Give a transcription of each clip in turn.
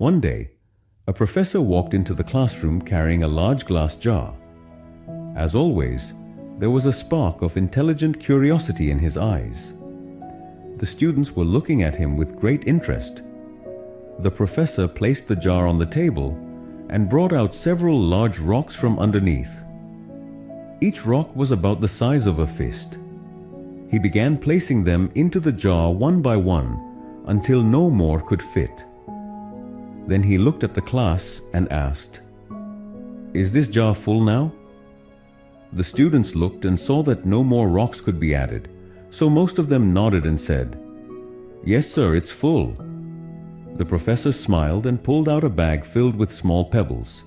One day, a professor walked into the classroom carrying a large glass jar. As always, there was a spark of intelligent curiosity in his eyes. The students were looking at him with great interest. The professor placed the jar on the table and brought out several large rocks from underneath. Each rock was about the size of a fist. He began placing them into the jar one by one until no more could fit. Then he looked at the class and asked, "Is this jar full now?" The students looked and saw that no more rocks could be added, so most of them nodded and said, "Yes, sir, it's full." The professor smiled and pulled out a bag filled with small pebbles.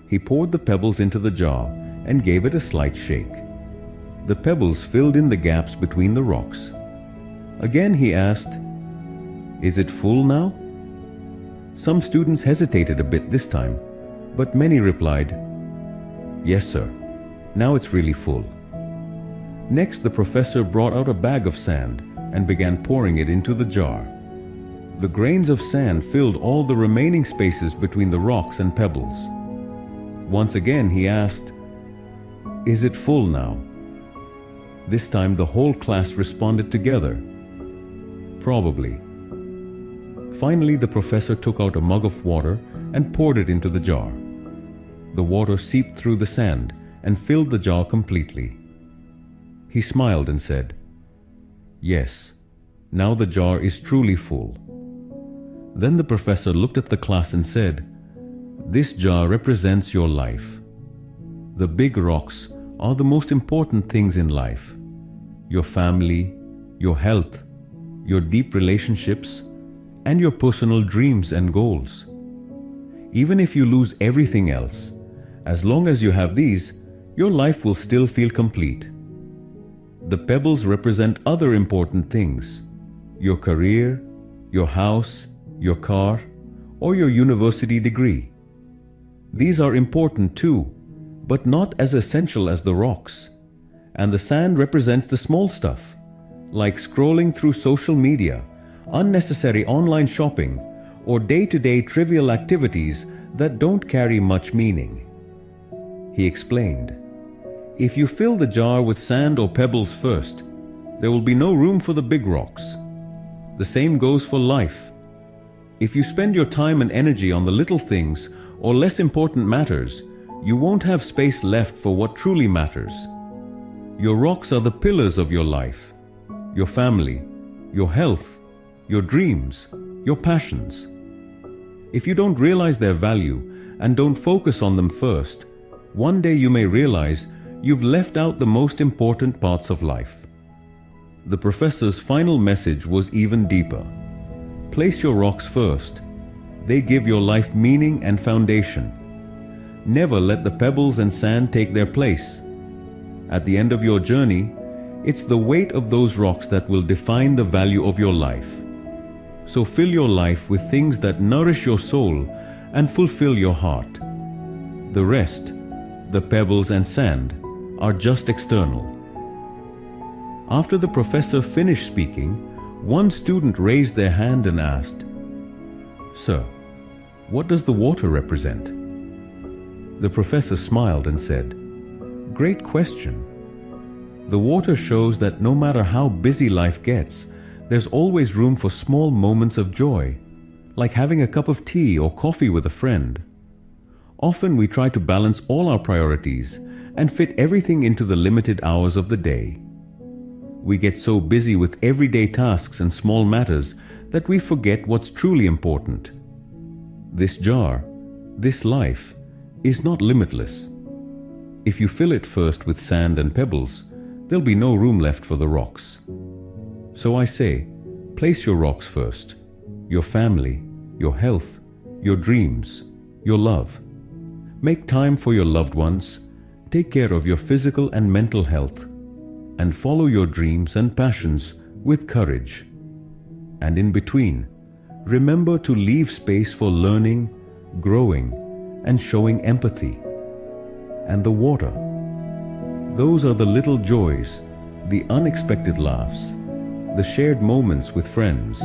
He poured the pebbles into the jar and gave it a slight shake. The pebbles filled in the gaps between the rocks. Again he asked, "Is it full now?" Some students hesitated a bit this time, but many replied, "Yes, sir. Now it's really full." Next, the professor brought out a bag of sand and began pouring it into the jar. The grains of sand filled all the remaining spaces between the rocks and pebbles. Once again he asked, "Is it full now?" This time the whole class responded together, "Probably." Finally, the professor took out a mug of water and poured it into the jar. The water seeped through the sand and filled the jar completely. He smiled and said, "Yes, now the jar is truly full." Then the professor looked at the class and said, "This jar represents your life. The big rocks are the most important things in life: your family, your health, your deep relationships, and your personal dreams and goals. Even if you lose everything else, as long as you have these, your life will still feel complete. The pebbles represent other important things: your career, your house, your car, or your university degree. These are important too, but not as essential as the rocks. And the sand represents the small stuff, like scrolling through social media, unnecessary online shopping, or day-to-day trivial activities that don't carry much meaning." He explained, "If you fill the jar with sand or pebbles first, there will be no room for the big rocks. The same goes for life. If you spend your time and energy on the little things or less important matters, you won't have space left for what truly matters. Your rocks are the pillars of your life: your family, your health, your dreams, your passions. If you don't realize their value and don't focus on them first, one day you may realize you've left out the most important parts of life." The professor's final message was even deeper. Place your rocks first. They give your life meaning and foundation. Never let the pebbles and sand take their place. At the end of your journey, it's the weight of those rocks that will define the value of your life. So fill your life with things that nourish your soul and fulfill your heart. The rest, the pebbles and sand, are just external. After the professor finished speaking, one student raised their hand and asked, "Sir, what does the water represent?" The professor smiled and said, "Great question. The water shows that no matter how busy life gets, there's always room for small moments of joy, like having a cup of tea or coffee with a friend. Often we try to balance all our priorities and fit everything into the limited hours of the day. We get so busy with everyday tasks and small matters that we forget what's truly important. This jar, this life, is not limitless. If you fill it first with sand and pebbles, there'll be no room left for the rocks. So I say, place your rocks first: your family, your health, your dreams, your love. Make time for your loved ones, take care of your physical and mental health, and follow your dreams and passions with courage. And in between, remember to leave space for learning, growing, and showing empathy. And the water. Those are the little joys, the unexpected laughs, the shared moments with friends.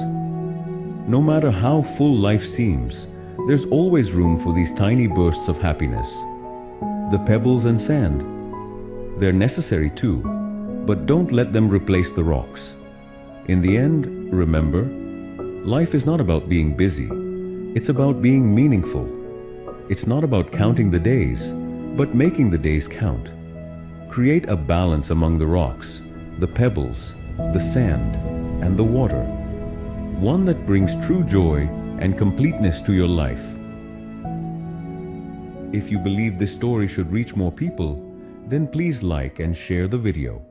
No matter how full life seems, There's always room for these tiny bursts of happiness. The pebbles and sand. They're necessary too, but don't let them replace the rocks. In the end, remember, life is not about being busy. It's about being meaningful. It's not about counting the days, but making the days count. Create a balance among the rocks, the pebbles, the sand, and the water. One that brings true joy and completeness to your life. If you believe this story should reach more people, then please like and share the video.